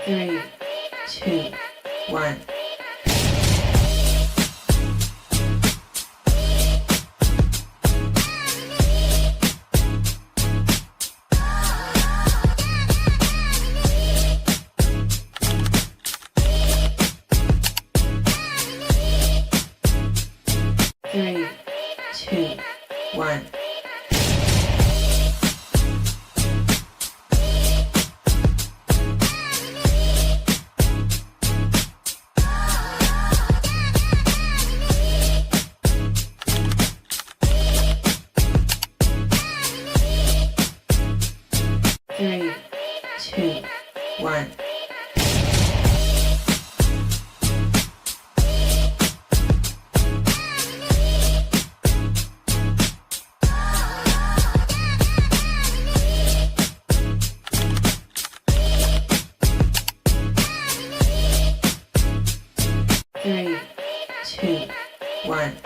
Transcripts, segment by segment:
3, 2, 1. Three, two, one. Three, two, one. Three, two, one.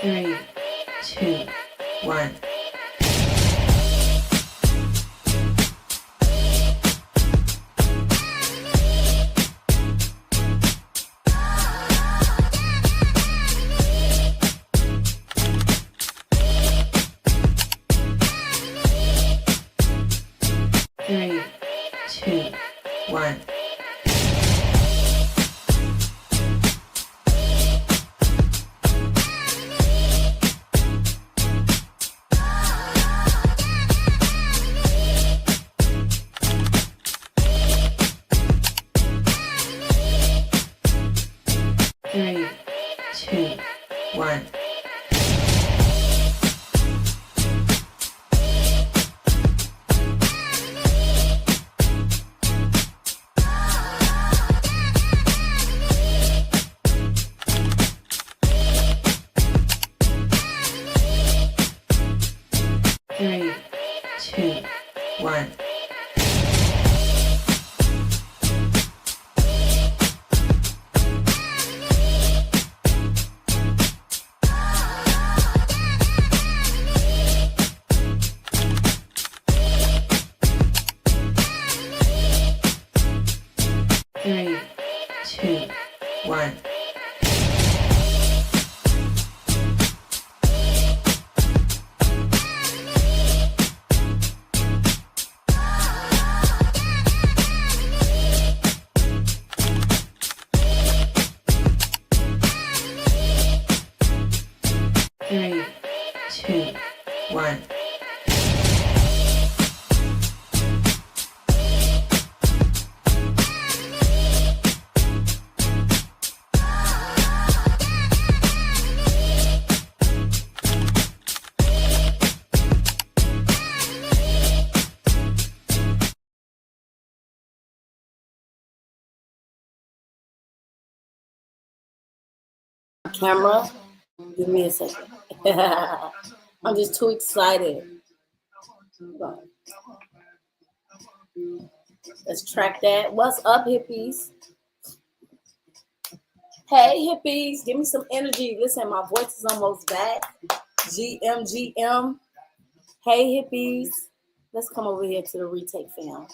Three, two, one. Three, two, one. Three, two, one. Three, two, one. Three, two, one. Three, two, one. Camera, give me a second. I'm just too excited. Let's track that. What's up, hippies? Hey, hippies, give me some energy. Listen, my voice is almost back. GM. Hey, hippies. Let's come over here to the retake fam.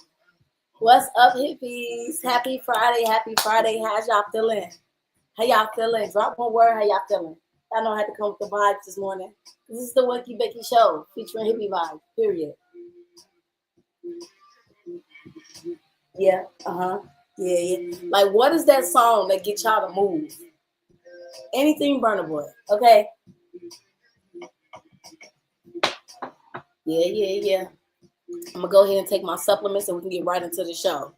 What's up, hippies? Happy Friday. Happy Friday. How's y'all feeling? How y'all feeling? Drop one word. How y'all feeling? I know I had to come with the vibes this morning. This is the Wakey Bakey show featuring hippie vibes, period. Yeah, yeah. Like, what is that song that gets y'all to move? Anything Burna Boy, okay? Yeah. I'm gonna go ahead and take my supplements and we can get right into the show.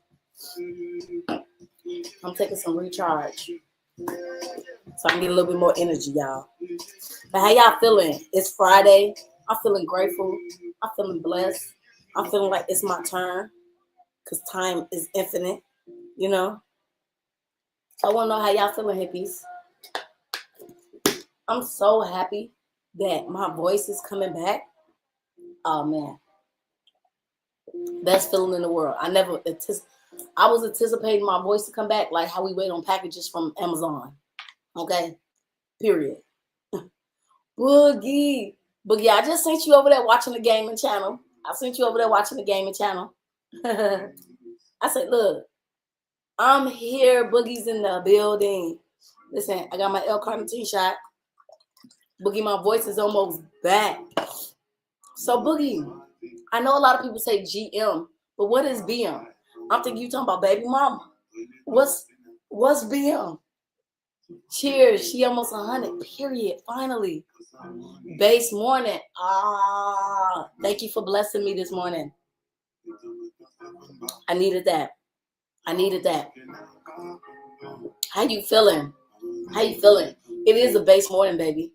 I'm taking some recharge so I can get a little bit more energy, y'all. But how y'all feeling? It's Friday. I'm feeling grateful. I'm feeling blessed. I'm feeling like it's my turn because time is infinite, you know? I want to know how y'all feeling, hippies. I'm so happy that my voice is coming back. Oh, man. Best feeling in the world. I was anticipating my voice to come back like how we wait on packages from Amazon. Okay? Period. Boogie. Boogie, I just sent you over there watching the gaming channel. I said, look, I'm here. Boogie's in the building. Listen, I got my L carnitine shot. Boogie, my voice is almost back. So, Boogie, I know a lot of people say GM, but what is BM? I'm thinking you talking about baby mama. What's BM? Cheers. She almost 100, period. Finally. Base morning. Thank you for blessing me this morning. I needed that. How you feeling? It is a base morning, baby.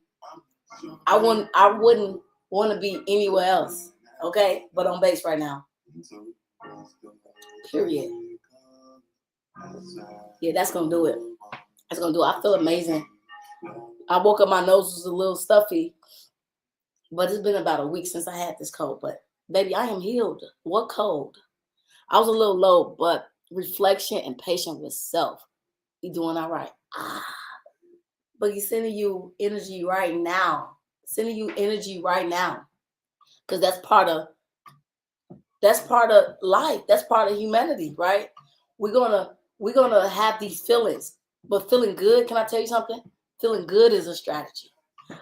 I wouldn't want to be anywhere else. Okay? But on base right now. Period. Yeah, that's gonna do it. I feel amazing. I woke up, my nose was a little stuffy, but it's been about a week since I had this cold. But baby, I am healed. What cold? I was a little low, but reflection and patience with self. You doing all right? But he's sending you energy right now. Because that's part of life. That's part of humanity, right? We're gonna have these feelings. But feeling good, can I tell you something? Feeling good is a strategy.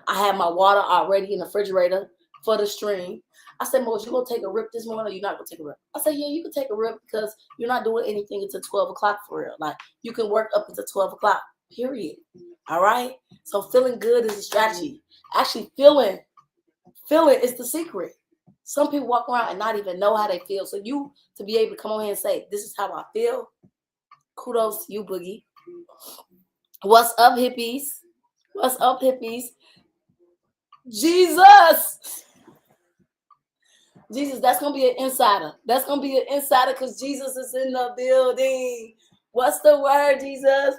I have my water already in the refrigerator for the stream. I said, Mose, you gonna take a rip this morning or you're not gonna take a rip? I said, yeah, you can take a rip because you're not doing anything until 12 o'clock for real. Like, you can work up until 12 o'clock, period. All right? So feeling good is a strategy. Actually, feeling is the secret. Some people walk around and not even know how they feel. So you, to be able to come on here and say, this is how I feel, kudos to you, Boogie. What's up, hippies? Jesus, that's going to be an insider. Because Jesus is in the building. What's the word, Jesus?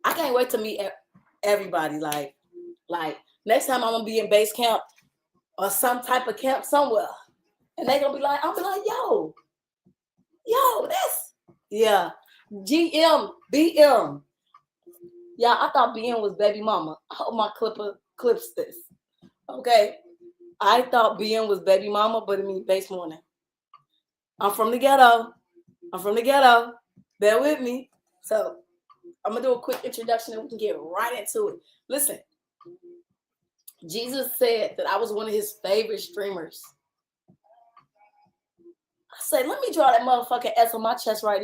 I can't wait to meet everybody. Like next time I'm going to be in base camp or some type of camp somewhere. And they're going to be like, I'll be like, yo, that's, yeah. GM, BM. Yeah, I thought BM was baby mama. I hope my clips this. Okay. I thought BM was baby mama, but it means base morning. I'm from the ghetto. Bear with me. So I'm going to do a quick introduction and we can get right into it. Listen, Jesus said that I was one of his favorite streamers. I said, let me draw that motherfucking S on my chest right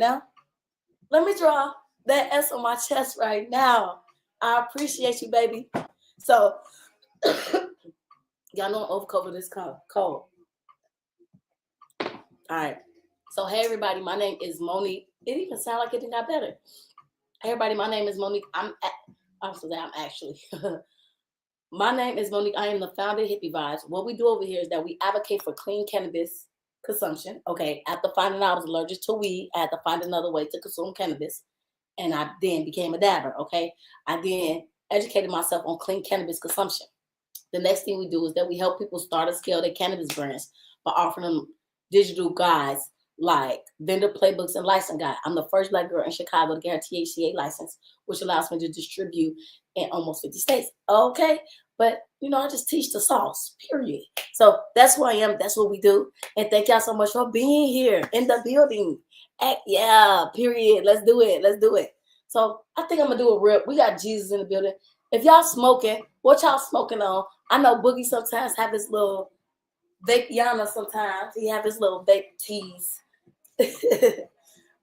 now. I appreciate you, baby. So, y'all know I'm overcovered this cold. All right. So, hey, everybody. My name is Monique. It even sounds like it got better. Hey, everybody. My name is Monique. My name is Monique. I am the founder of Hippie Vibes. What we do over here is that we advocate for clean cannabis consumption. Okay. After finding out I was allergic to weed, I had to find another way to consume cannabis. And I then became a dabber, okay? I then educated myself on clean cannabis consumption. The next thing we do is that we help people start and scale their cannabis brands by offering them digital guides like vendor playbooks and license guide. I'm the first Black girl in Chicago to get her THCA license, which allows me to distribute in almost 50 states. Okay, but I just teach the sauce, period. So that's who I am. That's what we do. And thank y'all so much for being here in the building. Yeah, period. Let's do it. So I think I'm gonna do a rip. We got Jesus in the building. If y'all smoking, what y'all smoking on? I know Boogie sometimes have his little vape yana. Sometimes he have his little vape teas. But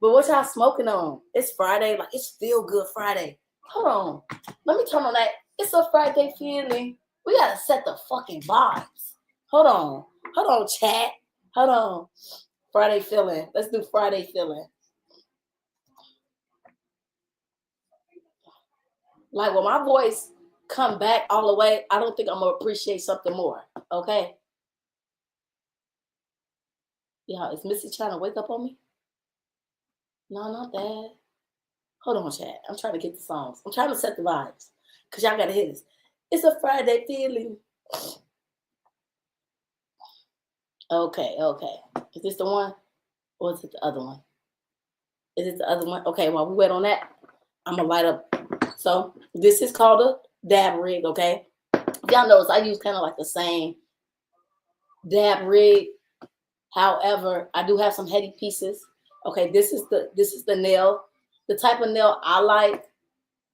what y'all smoking on? It's Friday, like it's feel good Friday. Hold on, let me turn on that. It's a Friday feeling. We gotta set the fucking vibes. Hold on, chat. Hold on. Friday feeling. Let's do Friday feeling. Like when my voice come back all the way, I don't think I'm gonna appreciate something more. Okay. Yeah, is Missy trying to wake up on me? No, not that. Hold on, chat. I'm trying to get the songs. I'm trying to set the vibes. Cause y'all gotta hear this. It's a Friday feeling. Okay. Is this the one? Or is it the other one? Is it the other one? Okay, while we wait on that, I'm gonna light up. So this is called a dab rig, okay? Y'all notice I use kind of like the same dab rig. However, I do have some heady pieces. Okay, this is the nail. The type of nail I like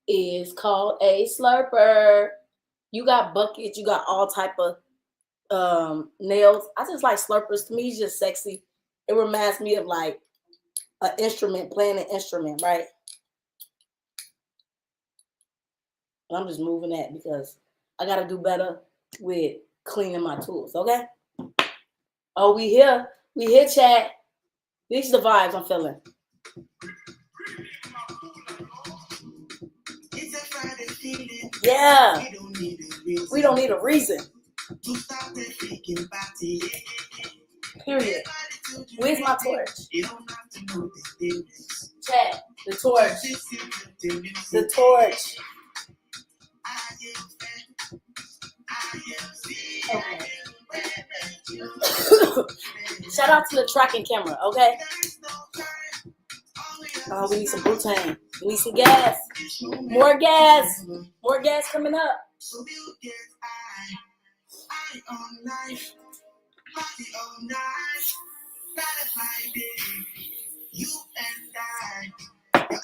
is called a slurper. You got buckets, you got all type of nails. I just like slurpers. To me, it's just sexy. It reminds me of like an instrument, playing an instrument, right? And I'm just moving that because I gotta do better with cleaning my tools, okay? Oh, we here, chat. These are the vibes I'm feeling. Yeah. We don't need a reason. Period. Where's my torch? Chat. The torch. The torch. Okay. Shout out to the tracking camera, okay? Oh, we need some butane. We need some gas. More gas. More gas coming up.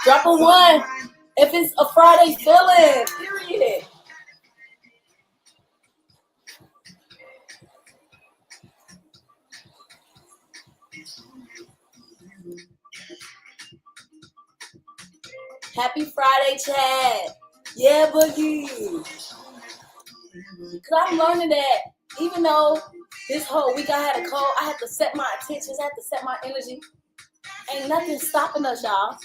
Drop a one if it's a Friday feeling. Period. Happy Friday, Chad. Yeah, Boogie. Because I'm learning that even though this whole week I had a cold, I had to set my attentions, I had to set my energy. Ain't nothing stopping us, y'all.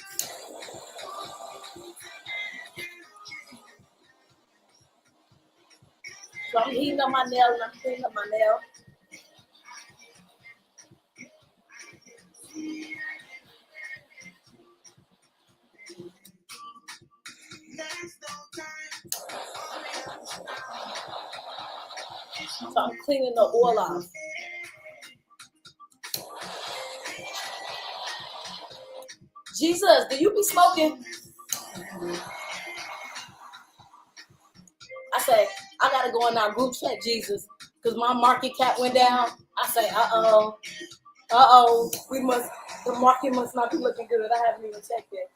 So I'm heating up my nail and I'm cleaning up my nail. So I'm cleaning the oil off. Jesus, do you be smoking? I say, I gotta go in our group chat, Jesus, because my market cap went down. I say, the market must not be looking good. I haven't even checked it.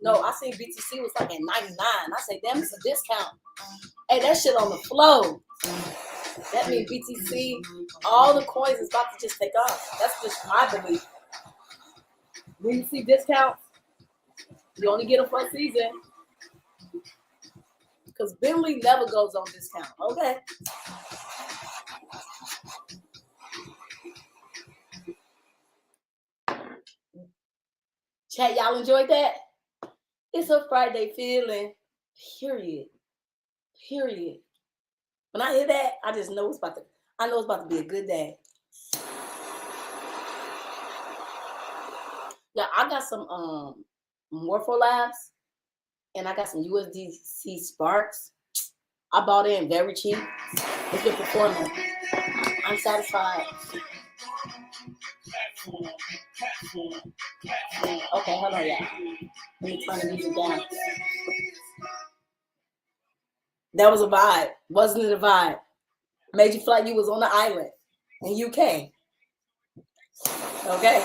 No, I seen BTC was like at 99. I say, damn, it's a discount. Hey, that shit on the flow. That means BTC, all the coins is about to just take off. That's just my belief. When you see discounts, you only get them for a season. Because Bentley never goes on discount, okay? Chat, y'all enjoyed that? It's a Friday feeling, period. When I hear that, I just know it's about to be a good day. Yeah, I got some Morpho Labs and I got some USDC Sparks. I bought in very cheap. It's been performing. I'm satisfied. Okay, hold on, y'all. Let me turn the music down. That was a vibe. Wasn't it a vibe? Made you feel like you was on the island in UK. Okay.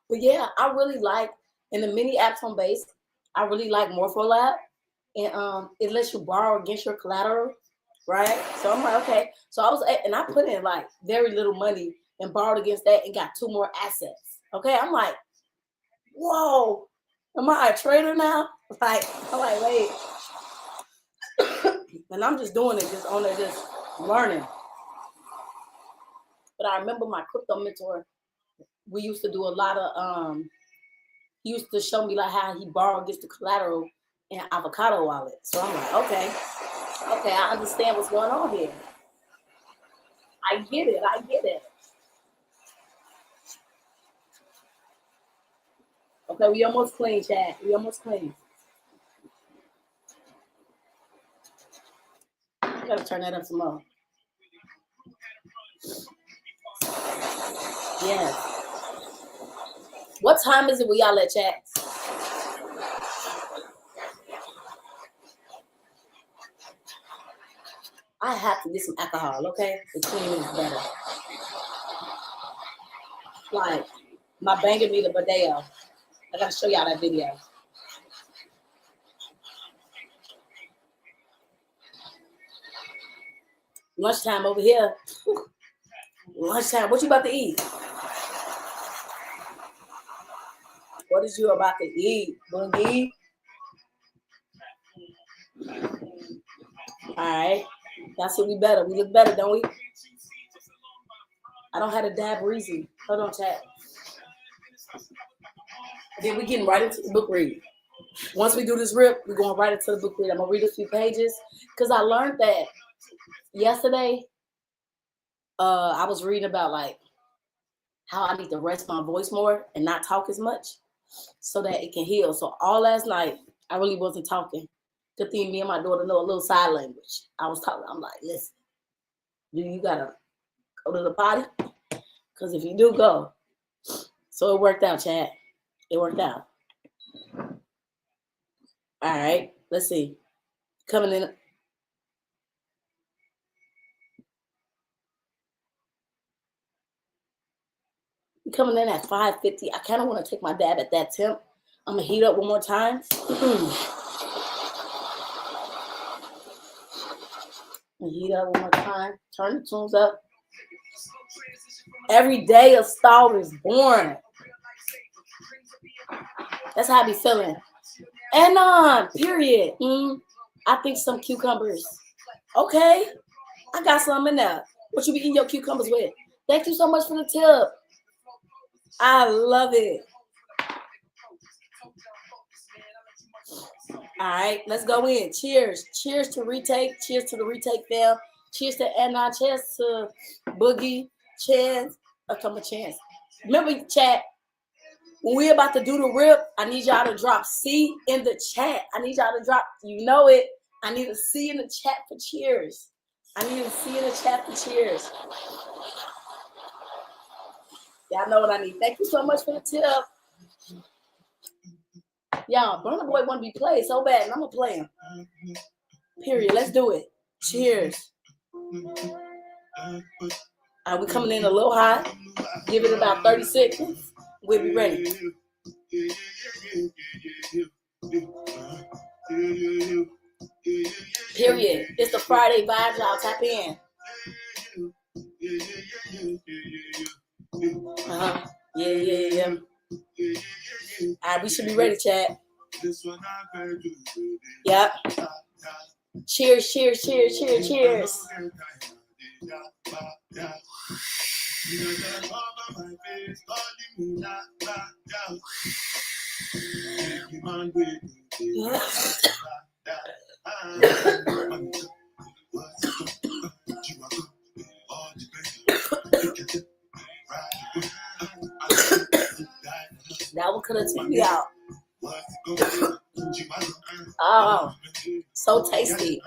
But yeah, I really like, in the mini apps on base, I really like MorphoLab. And it lets you borrow against your collateral, right? So I'm like, okay. So I put in like very little money and borrowed against that and got 2 more assets. Okay, I'm like, whoa, am I a trader now? I'm like, wait. And I'm just doing it, just on there, just learning. But I remember my crypto mentor, we used to do a lot of, he used to show me like how he borrowed against the collateral in avocado wallet. So I'm like, okay, I understand what's going on here. I get it. Okay, we almost clean, chat. We almost clean. I gotta turn that up some more. Yes. What time is it when y'all at chat? I have to get some alcohol, okay? The 20 minutes better. Like, my banger me the Badeo. I gotta show y'all that video. Lunchtime over here. Lunchtime. What you about to eat? What is you about to eat, Boogie? All right. That's what we better. We look better, don't we? I don't have a dab reason. Hold on, chat. Then we getting right into the book read. Once we do this rip, we're going right into the book read. I'm going to read a few pages because I learned that yesterday I was reading about like how I need to rest my voice more and not talk as much so that it can heal. So all last night, I really wasn't talking. Good thing me and my daughter know a little sign language. I was talking. I'm like, listen, you got to go to the potty? Because if you do, go. So it worked out, Chad. It worked out. All right. Let's see. Coming in. Coming in at 5:50. I kind of want to take my dab at that temp. I'm going to heat up one more time. Heat up one more time. Turn the tunes up. Every day a star is born. That's how I be feeling. And period. I think some cucumbers. Okay. I got some in there. What you be eating your cucumbers with? Thank you so much for the tip. I love it. All right, let's go in. Cheers. Cheers to retake. Cheers to the retake fam. Cheers to Anna. Cheers to Boogie. Chance. Come a chance. Remember, chat, when we're about to do the rip, I need y'all to drop C in the chat. I need y'all to drop, you know it. I need a C in the chat for cheers. I need a C in the chat for cheers. Y'all know what I need. Thank you so much for the tip. Y'all, Burna Boy want to be played so bad, and I'm going to play him. Period. Let's do it. Cheers. All right, we're coming in a little hot. Give it about 30 seconds. We'll be ready. Period. It's the Friday vibes, y'all. Tap in. Yeah. All right, we should be ready, chat. Yep. Cheers. That one could have took me out. Oh, so tasty.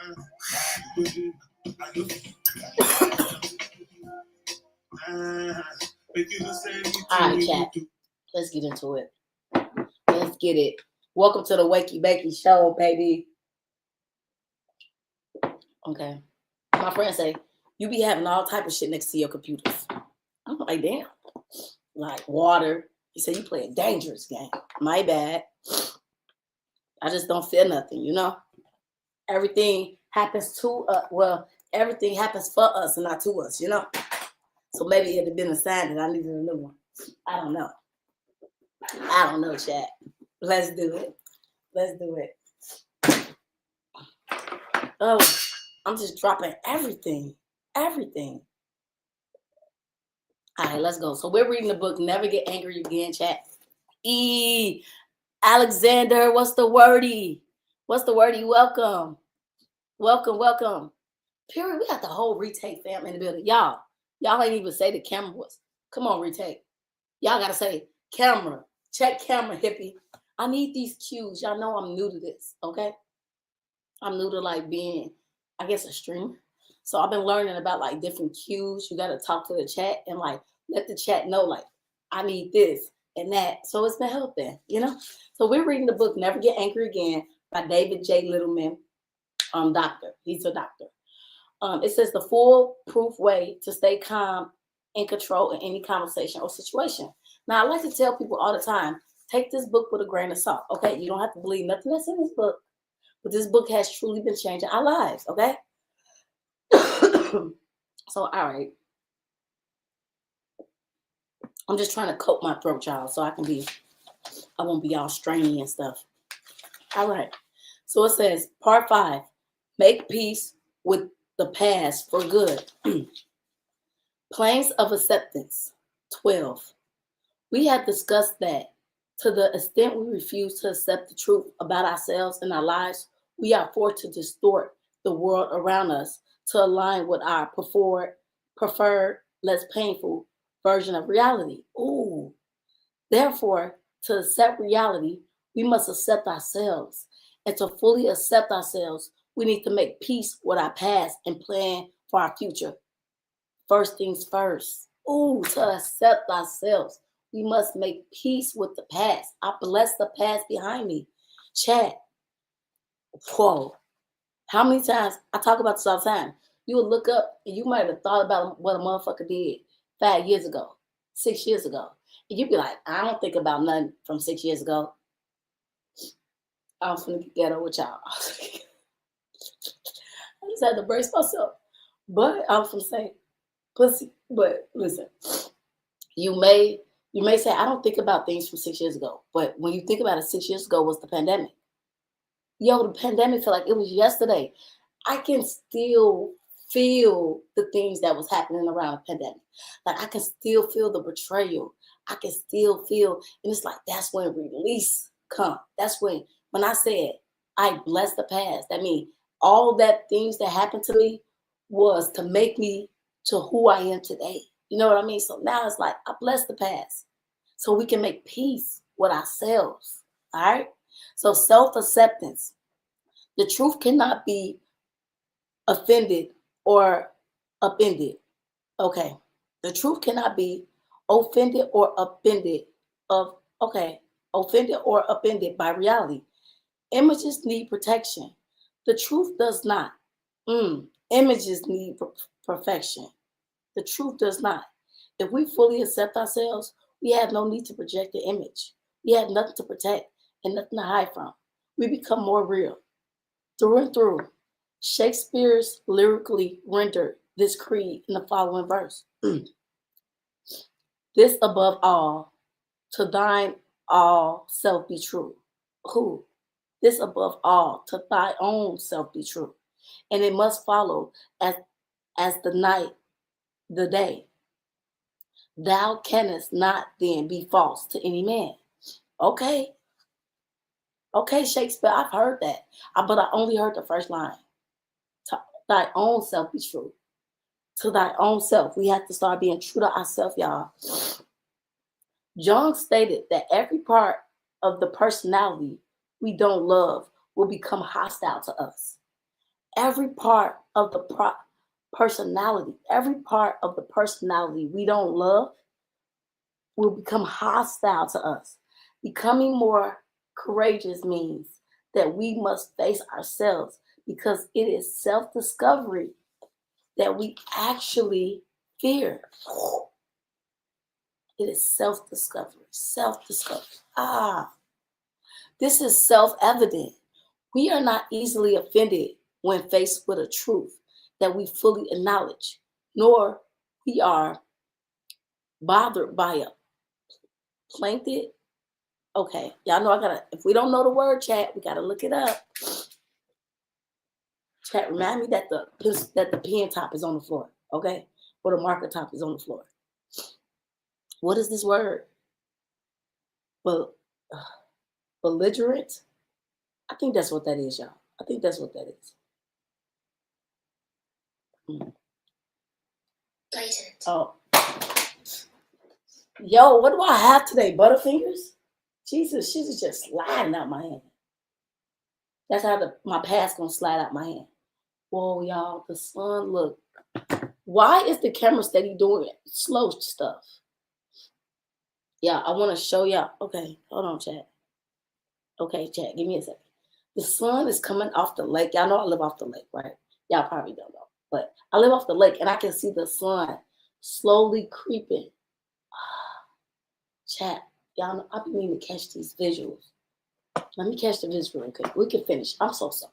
All right, chat. Let's get into it. Let's get it. Welcome to the Wakey Bakey show, baby. Okay. My friend say, you be having all type of shit next to your computers. I'm like, damn. Like water. He said, you play a dangerous game. My bad. I just don't feel nothing, you know? Everything happens to us. Well, everything happens for us and not to us, you know? So maybe it had been a sign that I needed a new one. I don't know, chat. Let's do it. Oh, I'm just dropping everything. All right, let's go. So we're reading the book, Never Get Angry Again, chat. Alexander, what's the wordy? Welcome. Period. We got the whole retake fam in the building. Y'all ain't even say the camera was. Come on, retake. Y'all got to say camera. Check camera, hippie. I need these cues. Y'all know I'm new to this, okay? I'm new to like being, I guess, a streamer. So I've been learning about like different cues. You got to talk to the chat and like let the chat know like I need this and that. So it's been helping, you know. So we're reading the book Never Get Angry Again by David J. Littleman, doctor. He's a doctor. It says the foolproof way to stay calm and control in any conversation or situation. Now, I like to tell people all the time, take this book with a grain of salt, okay? You don't have to believe nothing that's in this book, but this book has truly been changing our lives, okay? So, all right. I'm just trying to coat my throat, y'all, so I won't be all strainy and stuff. All right. So it says, part 5, make peace with the past for good. Planes of acceptance. 12. We have discussed that to the extent we refuse to accept the truth about ourselves and our lives, we are forced to distort the world around us to align with our preferred, less painful version of reality. Ooh. Therefore, to accept reality, we must accept ourselves. And to fully accept ourselves, we need to make peace with our past and plan for our future. First things first. Ooh, to accept ourselves, we must make peace with the past. I bless the past behind me. Chat. Whoa. How many times I talk about this all the time? You would look up and you might have thought about what a motherfucker did 5 years ago, 6 years ago. And you'd be like, I don't think about nothing from 6 years ago. I'm finna get ghetto with y'all. I just had to brace myself. But I'm finna say, pussy. But listen, you may say, I don't think about things from 6 years ago. But when you think about it, 6 years ago was the pandemic. Yo, the pandemic felt like it was yesterday. I can still feel the things that was happening around the pandemic. Like I can still feel the betrayal. I can still feel, and it's like that's when release come. That's when I said I bless the past. That means all that things that happened to me was to make me to who I am today. You know what I mean? So now it's like I bless the past, so we can make peace with ourselves. All right. So self-acceptance. The truth cannot be offended or upended. Okay. The truth cannot be offended or upended offended or upended by reality. Images need protection. The truth does not. Images need perfection. The truth does not. If we fully accept ourselves, we have no need to project the image. We have nothing to protect and nothing to hide from. We become more real. Through and through, Shakespeare's lyrically rendered this creed in the following verse. This above all, to thine all self be true. Who? This above all, to thy own self be true. And it must follow as the night, the day. Thou canst not then be false to any man. Okay. Okay, Shakespeare, I've heard that. But I only heard the first line. To thy own self be true. To thy own self. We have to start being true to ourselves, y'all. Jung stated that every part of the personality we don't love will become hostile to us. Every part of the personality we don't love will become hostile to us. Becoming more courageous means that we must face ourselves because it is self-discovery that we actually fear. It is self-discovery. This is self-evident. We are not easily offended when faced with a truth that we fully acknowledge, nor we are bothered by a plainted. Okay, y'all know if we don't know the word, chat, we gotta look it up. Chat, remind me that the pen top is on the floor, okay? Or the marker top is on the floor. What is this word? Belligerent? I think that's what that is, y'all. I think that's what that is. Blatant. Oh. Yo, what do I have today? Butterfingers? Jesus, she's just sliding out my hand. That's how my past gonna slide out my hand. Whoa, y'all, the sun, look. Why is the camera steady doing slow stuff? Yeah, I want to show y'all. Okay, hold on, chat. Okay, chat, give me a second. The sun is coming off the lake. Y'all know I live off the lake, right? Y'all probably don't know. But I live off the lake, and I can see the sun slowly creeping. Chat, y'all know I've been meaning to catch these visuals. Let me catch the visual real quick. We can finish. I'm so sorry.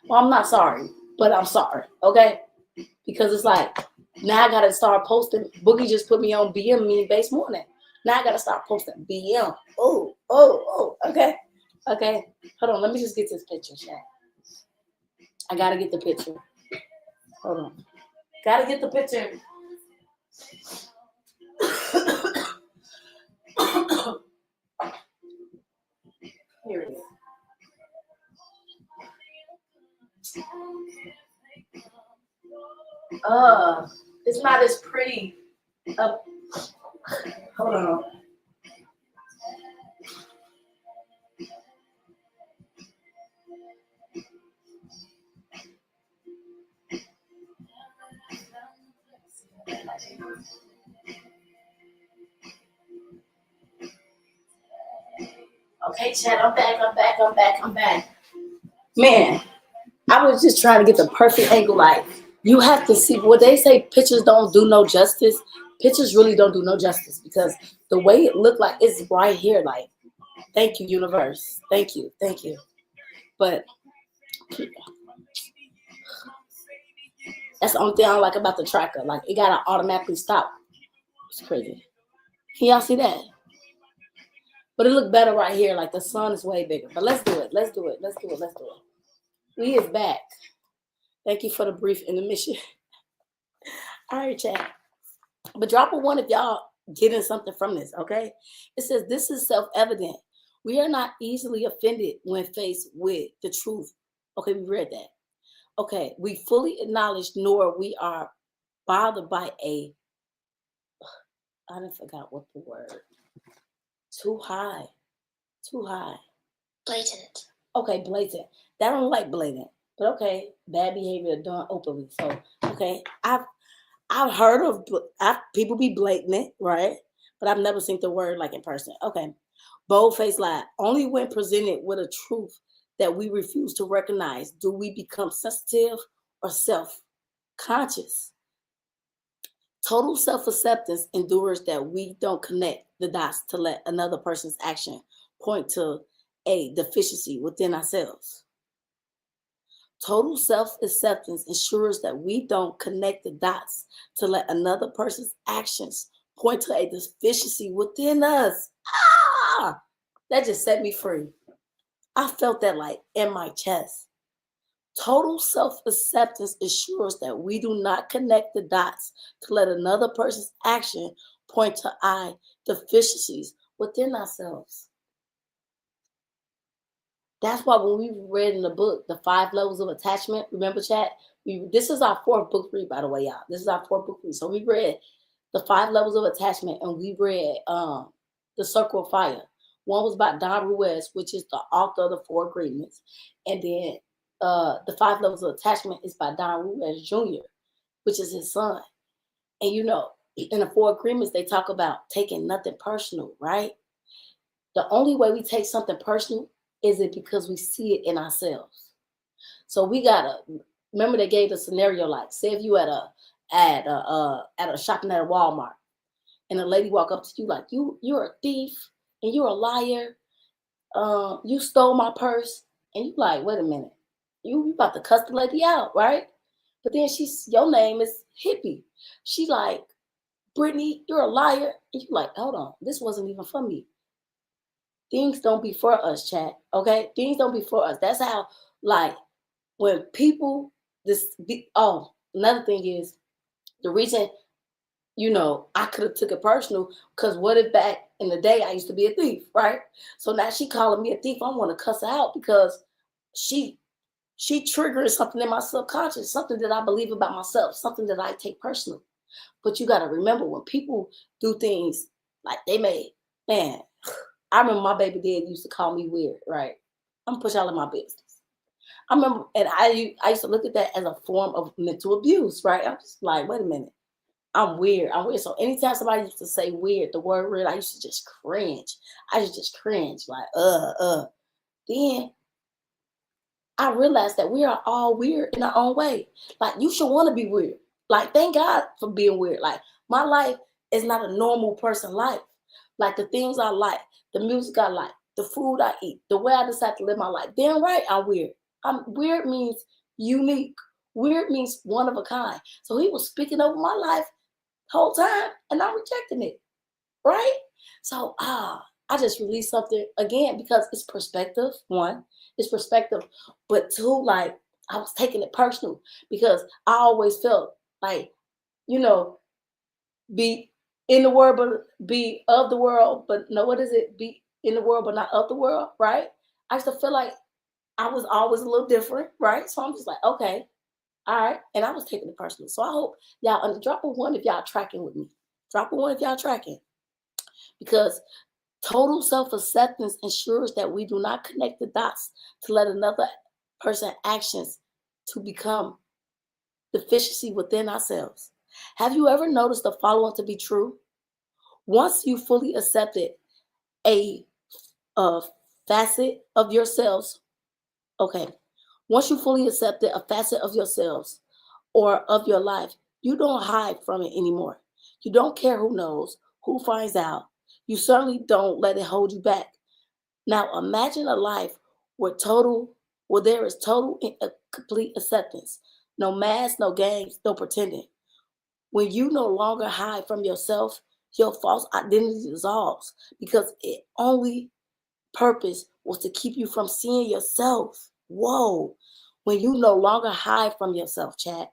Well, I'm not sorry, but I'm sorry, okay? Because it's like, now I got to start posting. Boogie just put me on BM, mean base morning. Now I got to start posting BM. Oh, okay. Okay, hold on. Let me just get this picture, chat. I got to get the picture. Hold on. Got to get the picture. Here it is. It's not as pretty. Hold on. Okay, Chad, I'm back. Man, I was just trying to get the perfect angle. Like, you have to see what they say, pictures don't do no justice. Pictures really don't do no justice because the way it looked like it's right here. Like, thank you, universe. Thank you. But that's the only thing I don't like about the tracker. Like, it gotta automatically stop. It's crazy. Can y'all see that? But it looked better right here. Like, the sun is way bigger. But let's do it. We is back. Thank you for the brief intermission. All right, chat. But drop a one if y'all getting something from this, okay? It says, this is self-evident. We are not easily offended when faced with the truth. Okay, we read that. Okay, we fully acknowledge nor we are bothered by I didn't forgot what the word. Too high. Blatant. Okay, blatant. That don't like blatant. But okay, bad behavior done openly. So, okay, I've heard of people be blatant, right? But I've never seen the word like in person. Okay. Bold-faced lie. Only when presented with a truth that we refuse to recognize do we become sensitive or self-conscious. Total self-acceptance endures that we don't connect the dots to let another person's action point to a deficiency within ourselves. Total self-acceptance ensures that we don't connect the dots to let another person's actions point to a deficiency within us. That just set me free. I felt that like in my chest. Total self-acceptance ensures that we do not connect the dots to let another person's action point to our deficiencies within ourselves. That's why when we read in the book, The 5 Levels of Attachment, remember, chat? This is our 4th book read, by the way, y'all. This is our 4th book read. So we read The 5 Levels of Attachment, and we read The Circle of Fire. One was by Don Ruiz, which is the author of the 4 Agreements. And then The 5 Levels of Attachment is by Don Ruiz Jr., which is his son. And you know, in the 4 Agreements, they talk about taking nothing personal, right? The only way we take something personal is it because we see it in ourselves. So we gotta remember they gave the scenario like, say if you at a shopping at a Walmart and a lady walk up to you like, you're a thief and you're a liar. You stole my purse, and you like, wait a minute, you about to cuss the lady out, right? But then your name is Hippie. She like, Brittany, you're a liar, and you like, hold on, this wasn't even for me. Things don't be for us, chat. Okay, things don't be for us. That's how, like, when people another thing is the reason, you know, I could have took it personal because what if back in the day I used to be a thief, right? So now she calling me a thief. I want to cuss her out because she triggering something in my subconscious, something that I believe about myself, something that I take personal. But you got to remember when people do things like man, I remember my baby dad used to call me weird, right? I'm gonna put y'all in my business. I remember, and I used to look at that as a form of mental abuse, right? I'm just like, wait a minute, I'm weird. I'm weird. So anytime somebody used to say weird, the word weird, I used to just cringe. I used to just cringe, like, Then I realized that we are all weird in our own way. Like, you should want to be weird. Like, thank God for being weird. Like, my life is not a normal person life. Like, the things I like, the music I like, the food I eat, the way I decide to live my life. Damn right, I'm weird. Weird means unique. Weird means one of a kind. So he was speaking over my life whole time, and I'm rejecting it, right? So I just released something again because it's perspective. One, it's perspective, but two, like I was taking it personal because I always felt like, you know, be in the world but be of the world, but no, what is it? Be in the world but not of the world, right? I used to feel like I was always a little different, right? So I'm just like, okay, all right, and I was taking it personally. So I hope y'all drop a one if y'all tracking with me. Drop a one if y'all tracking. Because total self acceptance ensures that we do not connect the dots to let another person's actions to become deficiency within ourselves. Have you ever noticed the following to be true? Once you fully accepted a, a facet of yourselves, okay, once you fully accepted a facet of yourselves or of your life, you don't hide from it anymore. You don't care who knows, who finds out. You certainly don't let it hold you back. Now imagine a life where there is total and complete acceptance. No masks, no games, no pretending. When you no longer hide from yourself, your false identity dissolves because it only purpose was to keep you from seeing yourself. Whoa. When you no longer hide from yourself, chat,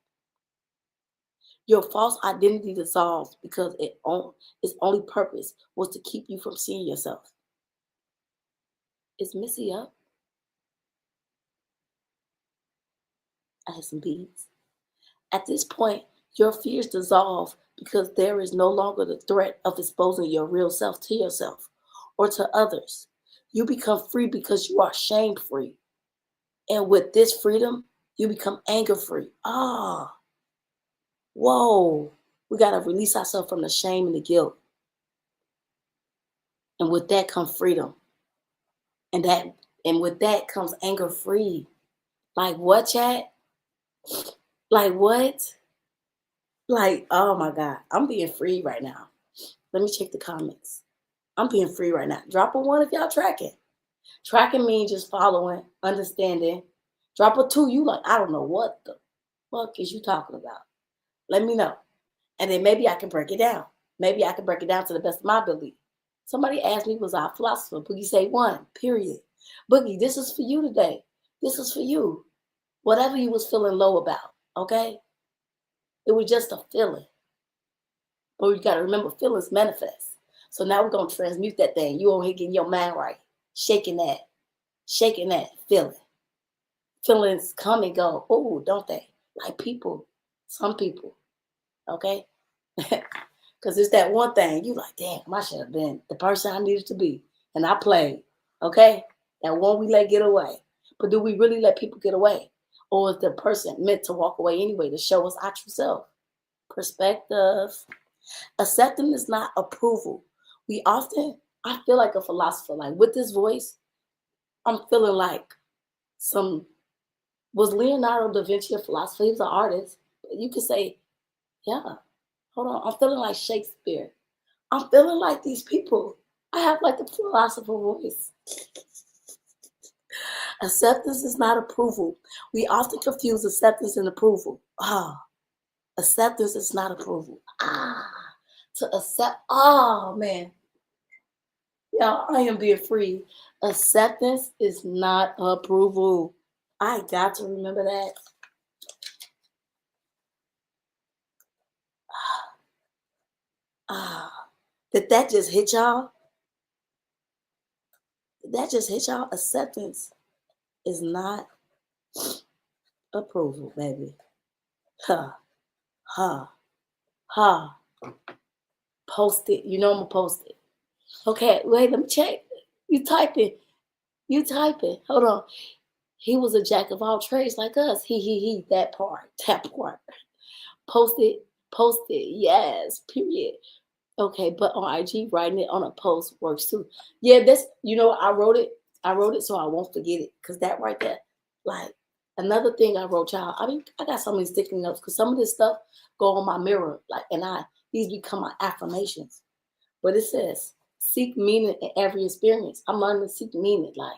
your false identity dissolves because its only purpose was to keep you from seeing yourself. Is Missy up? I have some beads. At this point, your fears dissolve because there is no longer the threat of exposing your real self to yourself or to others. You become free because you are shame free. And with this freedom, you become anger free. Whoa. We got to release ourselves from the shame and the guilt. And with that comes freedom. And with that comes anger free. Like what, chat? Like what? Like, oh my God, I'm being free right now. Let me check the comments. I'm being free right now. Drop a one if y'all tracking. Tracking means just following, understanding. Drop a two, you like, I don't know what the fuck is you talking about. Let me know. And then maybe I can break it down. Maybe I can break it down to the best of my ability. Somebody asked me, was I a philosopher? Boogie say one, period. Boogie, this is for you today. This is for you. Whatever you was feeling low about, okay? It was just a feeling. But you got to remember, feelings manifest. So now we're going to transmute that thing. You over here getting your mind right. Shaking that feeling. Feelings come and go. Oh, don't they? Like people, some people, okay? Because it's that one thing. You like, damn, I should have been the person I needed to be. And I played, okay? That one we let get away. But do we really let people get away? Or is the person meant to walk away anyway to show us our true self? Perspective. Acceptance is not approval. I feel like a philosopher. Like with this voice, I'm feeling like was Leonardo da Vinci a philosopher? He was an artist. You could say, yeah, hold on. I'm feeling like Shakespeare. I'm feeling like these people. I have like the philosopher voice. Acceptance is not approval. We often confuse acceptance and approval. Acceptance is not approval. To accept, man. Y'all, I am being free. Acceptance is not approval. I got to remember that. Did that just hit y'all? Did that just hit y'all? Acceptance is not approval, baby. Ha, ha, ha. Post it. You know I'm gonna post it. Okay, wait, let me check. You type it. Hold on. He was a jack of all trades like us. He, that part. Posted, yes, period. Okay, but on IG, writing it on a post works too. Yeah, that's, I wrote it. So I won't forget it. Because that right there, like, another thing I wrote, y'all. I mean, I got so many sticky notes because some of this stuff go on my mirror, like, and these become my affirmations. But it says, seek meaning in every experience. I'm learning to seek meaning. Like,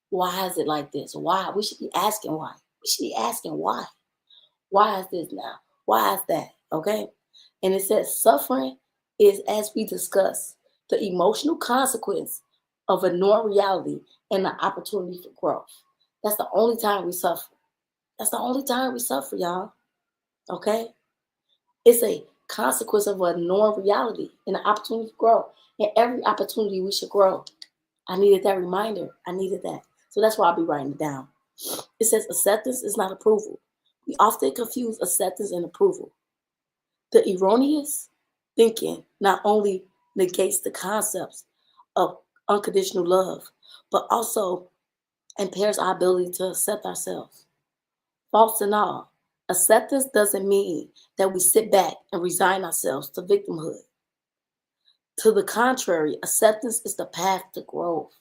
why is it like this? Why? We should be asking why. We should be asking why. Why is this now? Why is that? Okay. And it says suffering is, as we discussed, the emotional consequence of ignoring reality and the opportunity for growth. That's the only time we suffer. That's the only time we suffer, y'all. Okay? It's a consequence of ignoring reality and the opportunity for growth. And every opportunity we should grow. I needed that reminder. I needed that. So that's why I'll be writing it down. It says acceptance is not approval. We often confuse acceptance and approval. The erroneous thinking not only negates the concepts of unconditional love, but also impairs our ability to accept ourselves. False and all. Acceptance doesn't mean that we sit back and resign ourselves to victimhood. To the contrary, acceptance is the path to growth.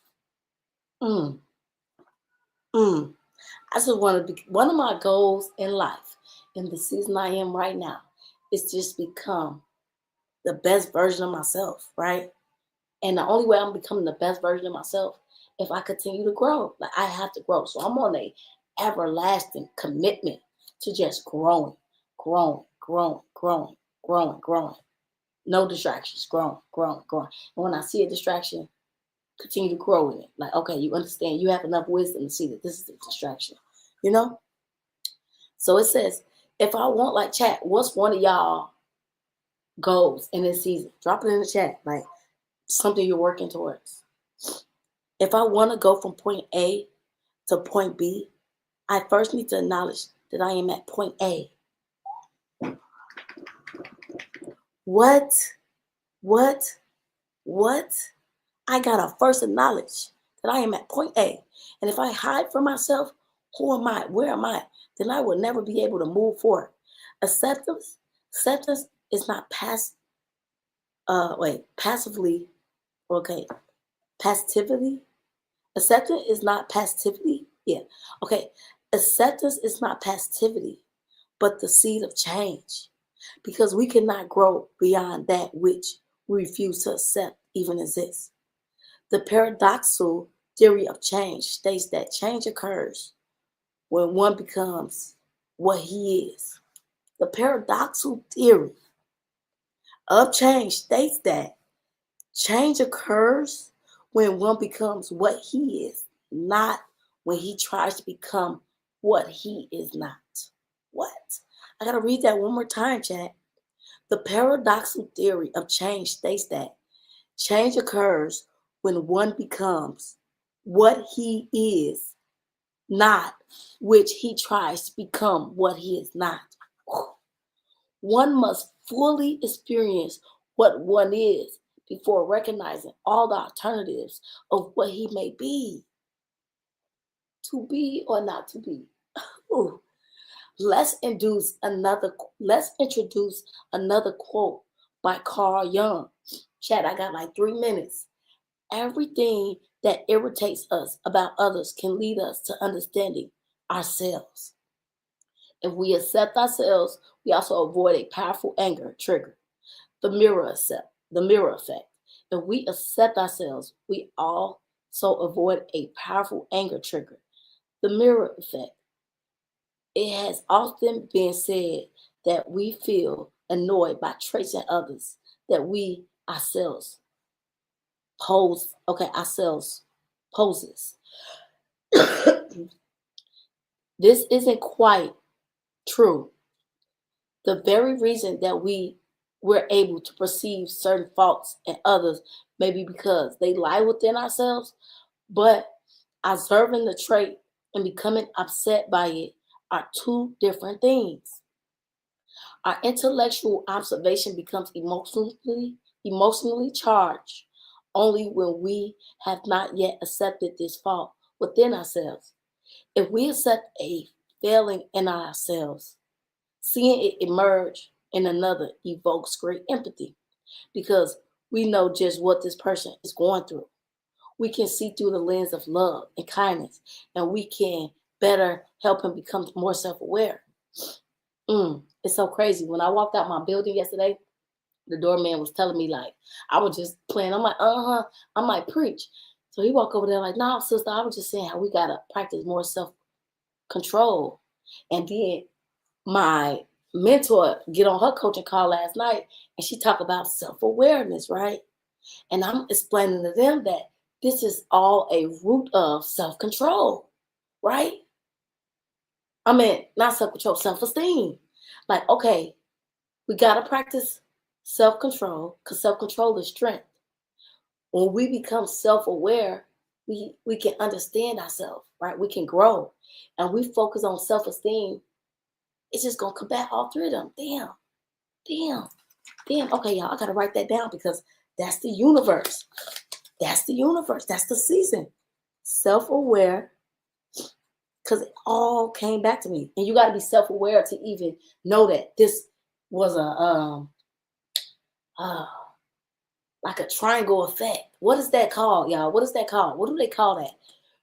Mm, mm. I just want to be, one of my goals in life, in the season I am right now, is to just become the best version of myself, right? And the only way I'm becoming the best version of myself if I continue to grow. Like, I have to grow. So I'm on a everlasting commitment to just growing, growing, growing, growing, growing, growing. No distractions, growing, growing, growing. And when I see a distraction, continue to grow in it. Like, okay, you understand, you have enough wisdom to see that this is a distraction, you know? So it says, if I want, like, chat, what's one of y'all goals in this season? Drop it in the chat, like something you're working towards. If I want to go from point A to point B, I first need to acknowledge that I am at point A. What? I gotta first acknowledge that I am at point A. And if I hide from myself, who am I? Where am I? Then I will never be able to move forward. Acceptance is not passively, okay, passivity. Acceptance is not passivity. Yeah. Okay. Acceptance is not passivity, but the seed of change. Because we cannot grow beyond that which we refuse to accept even exists. The paradoxical theory of change states that change occurs when one becomes what he is. The paradoxical theory of change states that change occurs when one becomes what he is, not when he tries to become what he is not. What? I gotta read that one more time, chat. The paradoxical theory of change states that change occurs when one becomes what he is, not which he tries to become what he is not. One must fully experience what one is before recognizing all the alternatives of what he may be. To be or not to be. Ooh. Let's introduce another quote by Carl Jung. Chat, I got like 3 minutes. Everything that irritates us about others can lead us to understanding ourselves. If we accept ourselves, we also avoid a powerful anger trigger, the mirror effect. If we accept ourselves, we also avoid a powerful anger trigger, the mirror effect. It has often been said that we feel annoyed by traits in others that we ourselves poses. This isn't quite true. The very reason that we're able to perceive certain faults in others may be because they lie within ourselves, but observing the trait and becoming upset by it are two different things. Our intellectual observation becomes emotionally charged only when we have not yet accepted this fault within ourselves. If we accept a failing in ourselves, seeing it emerge in another evokes great empathy because we know just what this person is going through. We can see through the lens of love and kindness, and we can better help him become more self-aware. It's so crazy. When I walked out my building yesterday, the doorman was telling me, like, I was just playing. I'm like, I might preach. So he walked over there like, no, sister, I was just saying how we gotta practice more self-control. And then my mentor get on her coaching call last night, and she talked about self-awareness, right? And I'm explaining to them that this is all a root of self-control, right? I mean, not self-control, self-esteem. Like, okay, we gotta practice self-control because self-control is strength. When we become self-aware, we can understand ourselves, right? We can grow. And we focus on self-esteem, it's just gonna combat all three of them. Damn. Okay, y'all, I gotta write that down because that's the universe. That's the universe. That's the season. Self-aware, because it all came back to me. And you got to be self-aware to even know that this was like a triangle effect. What is that called, y'all? What is that called? What do they call that?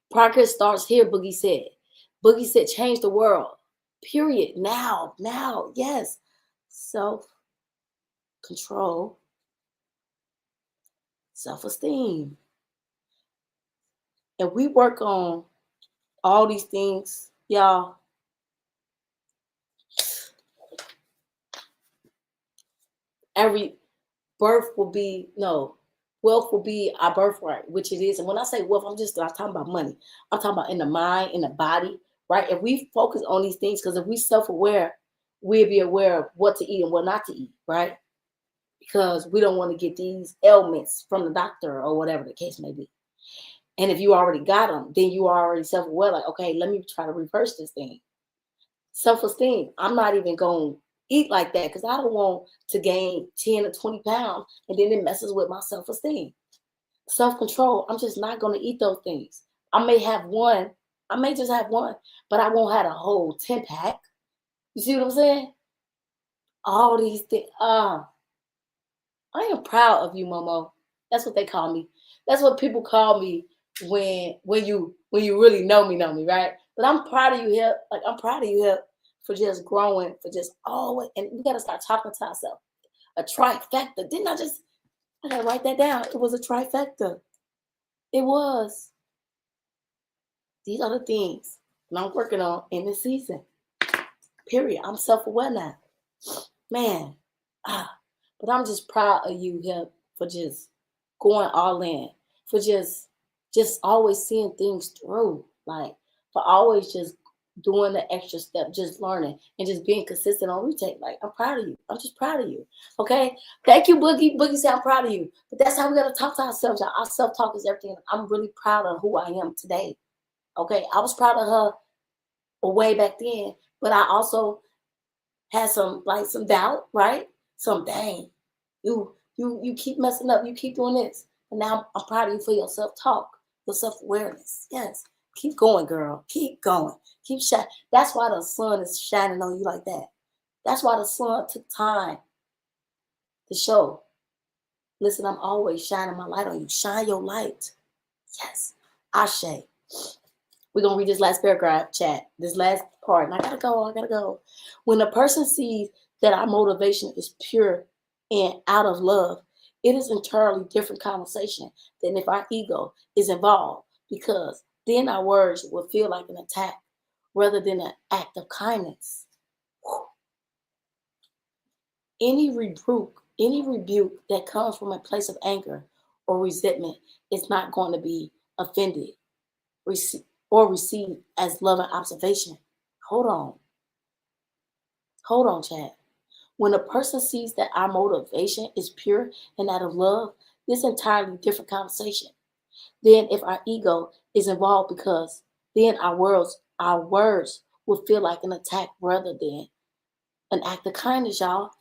Progress starts here, Boogie said. Boogie said, change the world. Period. Now. Yes. Self-control, self-esteem. And we work on all these things, y'all. Every wealth will be our birthright, which it is. And when I say wealth, I'm talking about money. I'm talking about in the mind, in the body, right? If we focus on these things, because if we self-aware, we'll be aware of what to eat and what not to eat, right? Because we don't want to get these ailments from the doctor or whatever the case may be. And if you already got them, then you are already self-aware, like, okay, let me try to reverse this thing. Self-esteem. I'm not even going to eat like that because I don't want to gain 10 or 20 pounds and then it messes with my self-esteem. Self-control. I'm just not going to eat those things. I may just have one, but I won't have a whole 10 pack. You see what I'm saying? All these things. I am proud of you, Momo. That's what they call me. That's what people call me when you really know me, right? But I'm proud of you here. Like, I'm proud of you here for just growing, for just always, and we gotta start talking to ourselves. A trifecta. I gotta write that down. It was a trifecta. It was. These are the things that I'm working on in this season. Period. I'm self-aware now. Man. But I'm just proud of you here for just going all in, for just always seeing things through, like for always just doing the extra step, just learning and just being consistent on retake. Like, I'm proud of you. I'm just proud of you. Okay. Thank you, Boogie. Boogie said I'm proud of you. But that's how we gotta talk to ourselves. Y'all. Our self-talk is everything. I'm really proud of who I am today. Okay. I was proud of her way back then, but I also had some doubt, right? Some dang. You keep messing up. You keep doing this. And now I'm proud of you for your self-talk, your self-awareness. Yes. Keep going, girl. Keep going. Keep shining. That's why the sun is shining on you like that. That's why the sun took time to show. Listen, I'm always shining my light on you. Shine your light. Yes. Ashe. We're going to read this last paragraph, chat. This last part. And I gotta go. When a person sees that our motivation is pure and out of love, it is entirely different conversation than if our ego is involved, because then our words will feel like an attack rather than an act of kindness. Any rebuke that comes from a place of anger or resentment is not going to be offended or received as love and observation. Hold on, Chad. When a person sees that our motivation is pure and out of love, this entirely different conversation than if our ego is involved, because then our words will feel like an attack rather than an act of kindness, y'all.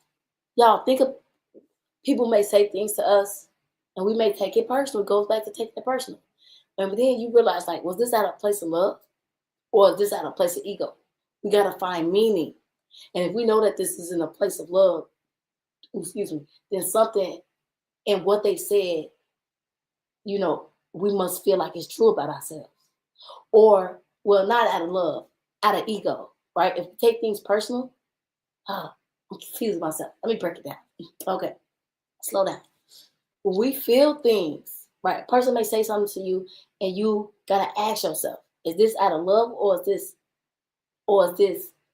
Y'all think of, people may say things to us and we may take it personal. It goes back to taking it personal. And then you realize, like, was this out of place of love? Or is this out of a place of ego? We got to find meaning. And if we know that this is in a place of love, excuse me, then something in what they said, we must feel like it's true about ourselves. Or, well, not out of love, out of ego, right? If we take things personal, I'm confused myself. Let me break it down. Okay, slow down. When we feel things, right? A person may say something to you, and you gotta ask yourself: is this out of love, or is this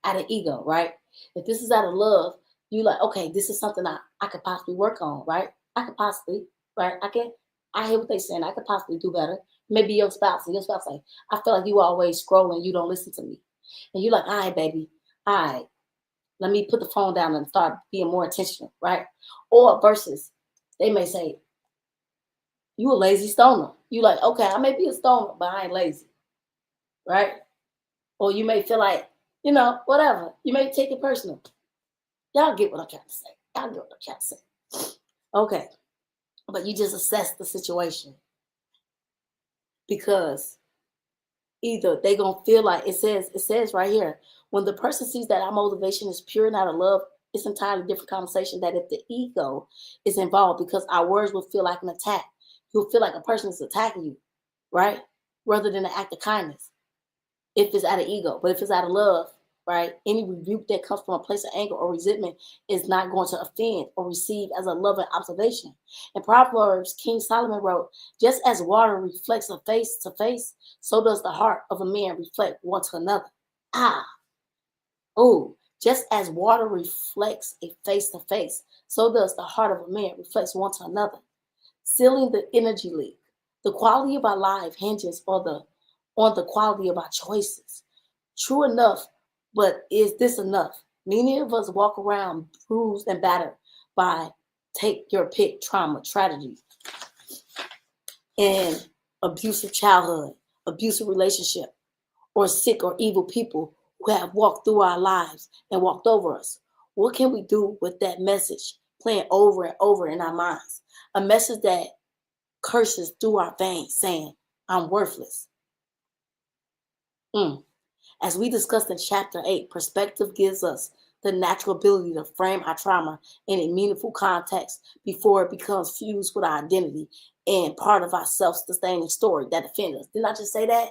out of ego, right? If this is out of love, you like, okay, this is something I could possibly work on, right? I could possibly, right? I hear what they're saying. I could possibly do better. Maybe your spouse, and your spouse like, I feel like you always scrolling, you don't listen to me. And you're like, all right, baby, all right, let me put the phone down and start being more intentional, right? Or versus, they may say, you a lazy stoner. You like, okay, I may be a stoner, but I ain't lazy, right? Or you may feel like, whatever. You may take it personal. Y'all get what I'm trying to say. Y'all get what I'm trying to say. Okay. But you just assess the situation. Because either they gonna feel like it says right here, when the person sees that our motivation is pure and out of love, it's entirely different conversation that if the ego is involved, because our words will feel like an attack. You'll feel like a person is attacking you, right? Rather than an act of kindness. If it's out of ego, but if it's out of love, right? Any rebuke that comes from a place of anger or resentment is not going to offend or receive as a loving observation. In Proverbs, King Solomon wrote, just as water reflects a face to face, so does the heart of a man reflect one to another. Just as water reflects a face to face, so does the heart of a man reflects one to another. Sealing the energy leak. The quality of our life hinges on the quality of our choices. True enough, but is this enough? Many of us walk around bruised and battered by, take your pick, trauma, tragedy, and abusive childhood, abusive relationship, or sick or evil people who have walked through our lives and walked over us. What can we do with that message playing over and over in our minds? A message that curses through our veins saying, I'm worthless. As we discussed in chapter 8, perspective gives us the natural ability to frame our trauma in a meaningful context before it becomes fused with our identity and part of our self-sustaining story that offends us. Didn't I just say that?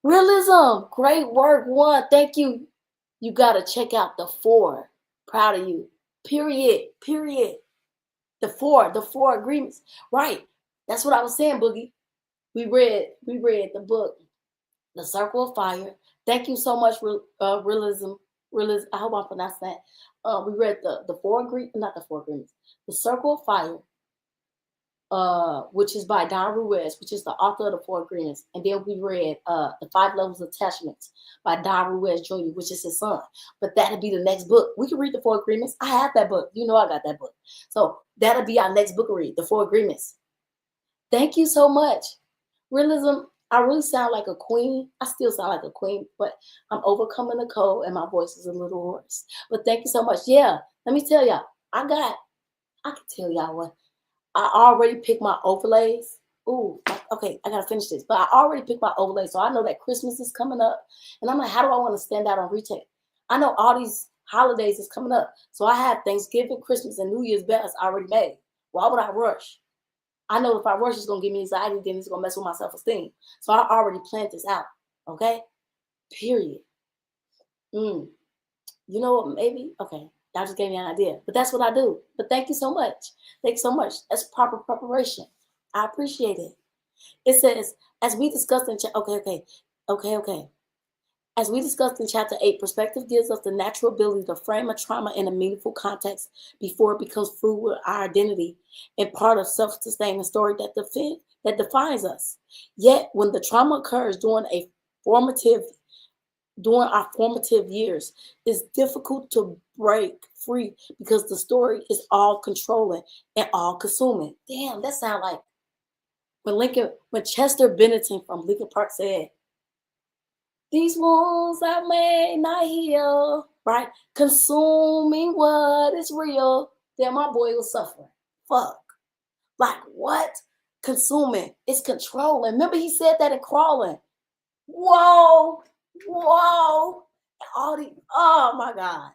Realism, great work, one. Thank you. You got to check out the 4. Proud of you. Period. The four agreements. Right. That's what I was saying, Boogie. We read the book, The Circle of Fire. Thank you so much, Realism. I hope I'm pronouncing that. We read the 4 agreements, not the 4 agreements. The Circle of Fire, which is by Don Ruiz, which is the author of the 4 agreements. And then we read the 5 levels of attachments by Don Ruiz Jr., which is his son. But that'll be the next book. We can read the 4 agreements. I have that book. You know I got that book. So that'll be our next book to read, the 4 agreements. Thank you so much. Realism, I really sound like a queen. I still sound like a queen, but I'm overcoming the cold and my voice is a little hoarse. But thank you so much. Yeah, let me tell y'all, I can tell y'all what. I already picked my overlays. Okay, I gotta finish this. But I already picked my overlays, so I know that Christmas is coming up. And I'm like, how do I want to stand out on retail? I know all these holidays is coming up. So I have Thanksgiving, Christmas, and New Year's bells already made. Why would I rush? I know if I rush, it's gonna give me anxiety, then it's gonna mess with my self-esteem. So I already planned this out. Okay? Period. You know what? Maybe, okay. Y'all just gave me an idea. But that's what I do. But thank you so much. Thank you so much. That's proper preparation. I appreciate it. It says, as we discussed in okay. As we discussed in chapter 8, perspective gives us the natural ability to frame a trauma in a meaningful context before it becomes fruit with our identity and part of self-sustaining story that defines us. Yet, when the trauma occurs during our formative years, it's difficult to break free because the story is all controlling and all consuming. Damn, that sounds like when Chester Bennington from Linkin Park said, these wounds I may not heal, right? Consuming what is real. Damn, my boy was suffering. Fuck. Like what? Consuming. It's controlling. Remember he said that in Crawling. Whoa, whoa. All the, oh my God.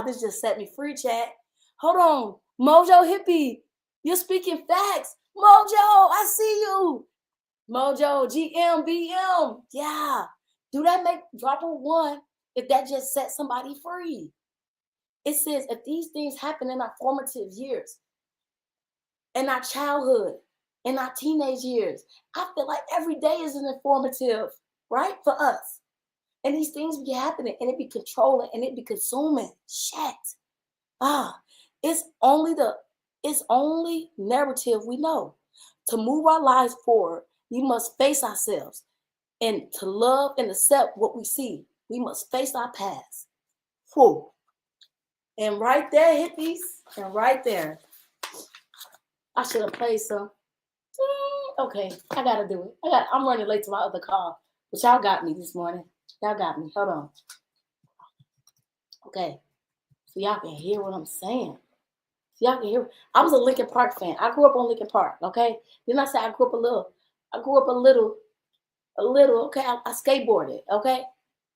This just set me free, chat. Hold on. Mojo Hippie, you're speaking facts. Mojo, I see you. Mojo, GMBM. Yeah. Do that make drop a one if that just set somebody free? It says if these things happen in our formative years, in our childhood, in our teenage years, I feel like every day is an informative, right? For us. And these things be happening and it be controlling and it be consuming. Shit. It's only narrative we know. To move our lives forward, we must face ourselves. And to love and accept what we see, we must face our past. Whew. And right there, hippies, and right there, I should have played some. Okay, I gotta do it. I'm running late to my other call, but y'all got me this morning. Y'all got me. Hold on. Okay, so y'all can hear what I'm saying. So y'all can hear. I was a Linkin Park fan. I grew up on Linkin Park. Okay, then I said I grew up a little. Okay, I skateboarded. Okay,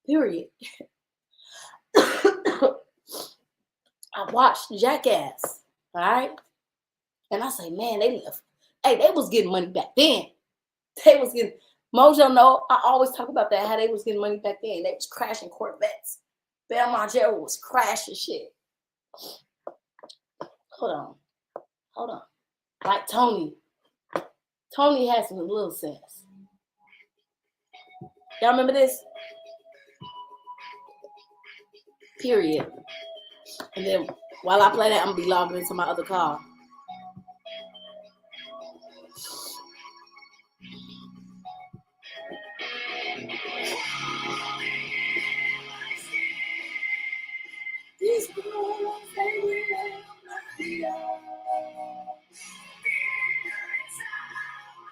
period. I watched Jackass. All right, and I say, man, they was getting money back then. They was getting Mojo. No, I always talk about that. How they was getting money back then. They was crashing Corvettes. Bam Margera was crashing shit. Hold on. Like Tony has some little sense. Y'all remember this? Period. And then while I play that, I'm gonna be logging into my other call.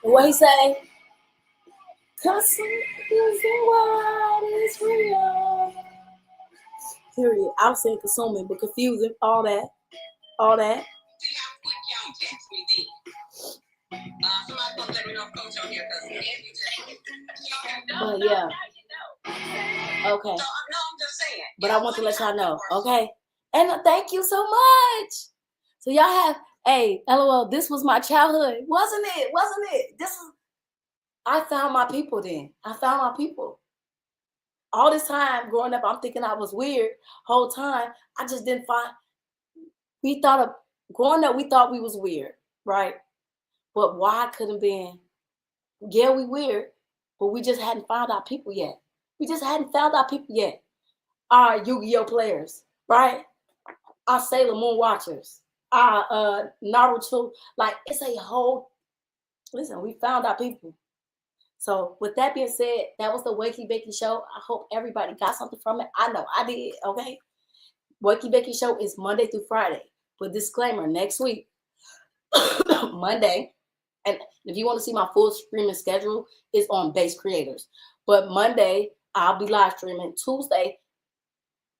And what he say? Cause what is real. Period. I was saying consuming, but confusing. All that. See how quick y'all text me then. Somebody gonna let me know coach on here because but yeah. Okay. So, I'm just saying. But I want to let y'all know. Okay. And thank you so much. So y'all have, hey, LOL, this was my childhood. Wasn't it? I found my people then. I found my people. All this time growing up, I'm thinking I was weird. Whole time, I just didn't find. Growing up, we thought we was weird, right? But why couldn't been? Yeah, we weird, but we just hadn't found our people yet. Our Yu-Gi-Oh players, right? Our Sailor Moon watchers, our Naruto. Like it's a whole. Listen, we found our people. So with that being said, that was the Wakey Bakey Show. I hope everybody got something from it. I know I did, okay? Wakey Bakey Show is Monday through Friday. But disclaimer, next week, Monday, and if you want to see my full streaming schedule, it's on Base Creators. But Monday, I'll be live streaming. Tuesday,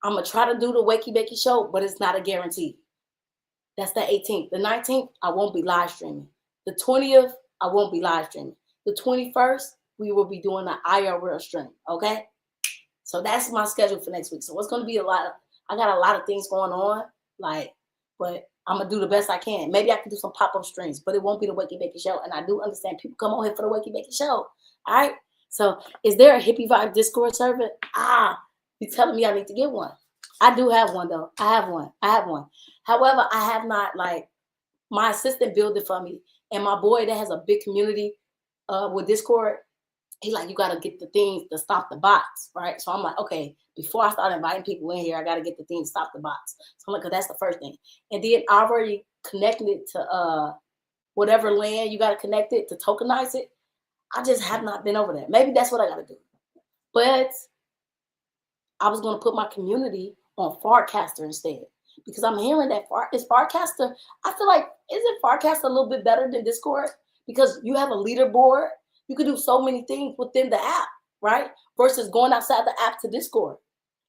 I'm going to try to do the Wakey Bakey Show, but it's not a guarantee. That's the 18th. The 19th, I won't be live streaming. The 20th, I won't be live streaming. The 21st, we will be doing an IRL stream, okay? So that's my schedule for next week. So it's going to be I got a lot of things going on, but I'm going to do the best I can. Maybe I can do some pop-up streams, but it won't be the Wakey Bakey Show. And I do understand people come on here for the Wakey Bakey Show, all right? So is there a Hippie Vibe Discord server? You're telling me I need to get one. I do have one, though. I have one. However, I have not, my assistant built it for me. And my boy that has a big community with Discord, he you got to get the things to stop the bots, right? So I'm like, okay, before I start inviting people in here, I got to get the things to stop the bots. So I'm like, that's the first thing. And then I already connected it to whatever land you got to connect it to tokenize it. I just have not been over there. Maybe that's what I got to do. But I was going to put my community on Farcaster instead. Because I'm hearing that Farcaster, I feel like, isn't Farcaster a little bit better than Discord? Because you have a leaderboard. You can do so many things within the app, right? Versus going outside the app to Discord.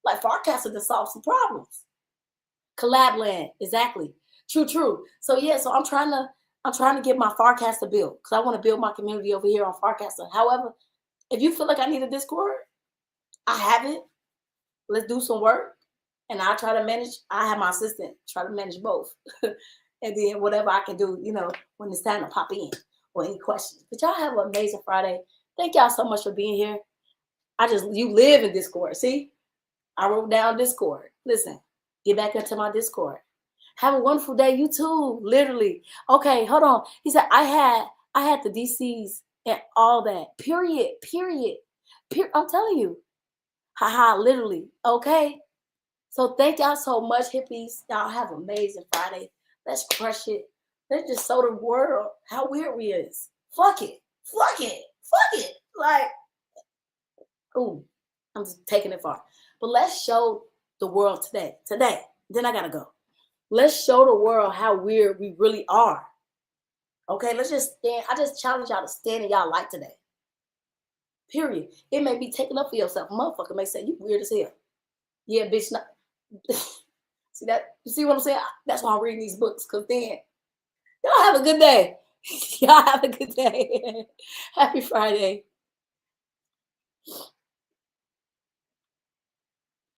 Like Farcaster to solve some problems. Collab land, exactly. True. So yeah, so I'm trying to get my Farcaster built because I want to build my community over here on Farcaster. However, If you feel like I need a Discord, I have it. Let's do some work. And I try to manage. I have my assistant try to manage both. And then whatever I can do, when it's time to pop in or any questions. But y'all have an amazing Friday. Thank y'all so much for being here. You live in Discord. See, I wrote down Discord. Listen, get back into my Discord. Have a wonderful day. You too, literally. Okay, hold on. He said, I had the DCs and all that. Period. I'm telling you. Haha, literally. Okay. So thank y'all so much, hippies. Y'all have an amazing Friday. Let's crush it. Let's just show the world how weird we is. Fuck it. Like, ooh, I'm just taking it far. But let's show the world today. Then I gotta go. Let's show the world how weird we really are. Okay, let's just stand. I just challenge y'all to stand in y'all light today. Period. It may be taken up for yourself. Motherfucker may say, you weird as hell. Yeah, bitch. Not. See that? You see what I'm saying? That's why I'm reading these books. Because then, y'all have a good day. Y'all have a good day. Happy Friday.